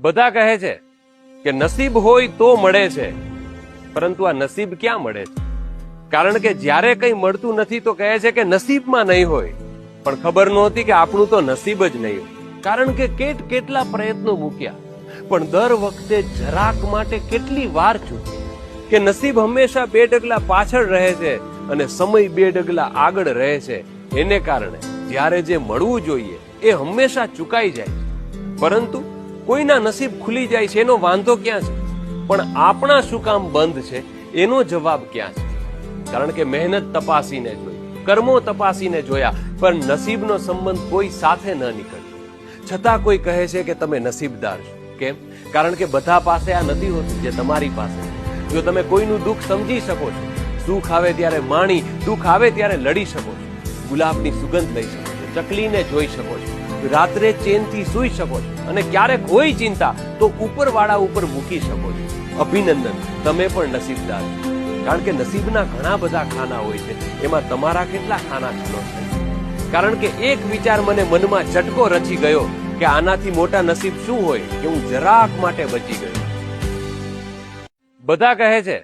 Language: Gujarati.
બધા કહે છે કે નસીબ હોય તો મળે છે, પરંતુ આ નસીબ ક્યાં મળે છે? કારણ કે જ્યારે કંઈ મળતું નથી તો કહે છે કે નસીબમાં નહીં હોય, પણ ખબર નહોતી કે આપણું તો નસીબ જ નહીં હોય. કારણ કે કેટલા પ્રયત્નો મૂક્યા, પણ દર વખતે જરાક માટે કેટલી વાર ચૂકી કે નસીબ હંમેશા 2 ડગલા પાછળ રહે છે અને સમય 2 ડગલા આગળ રહે છે. એને કારણે જ્યારે જે મળવું જોઈએ એ હંમેશા ચૂકાઈ જાય છે. પરંતુ કોઈના નસીબ ખુલી જાય છે એનો વાંધો ક્યાં છે, પણ આપણા શું કામ બંધ છે એનો જવાબ ક્યાં છે? કારણ કે મહેનત તપાસીને જોઈ, કર્મો તપાસીને જોયા, પણ નસીબનો સંબંધ કોઈ સાથે ન નીકળ્યો. છતાં કોઈ કહે છે કે તમે નસીબદાર છો. કેમ? કારણ કે બધા પાસે આ નથી હોતું જે તમારી પાસે. જો તમે કોઈનું દુઃખ સમજી શકો છો, સુખ આવે ત્યારે માણી, દુઃખ આવે ત્યારે લડી શકો છો, ગુલાબની સુગંધ લઈ શકો છો, ચકલીને જોઈ શકો છો, રાત્રે ચેનથી સૂઈ શકો છો, અને ક્યારેક હોય ચિંતા તો ઉપરવાળા ઉપર મૂકી શકો છો. અભિનંદન, તમે પણ નસીબદાર છો. કારણ કે નસીબના ઘણા બધા ખાના હોય છે, એમાં તમારા કેટલા ખાના ખલો છે? કારણ કે એક વિચાર મને મનમાં ચટકો રચી ગયો કે આનાથી મોટા નસીબ શું હોય કે હું જરાક માટે બચી ગયો. બધા કહે છે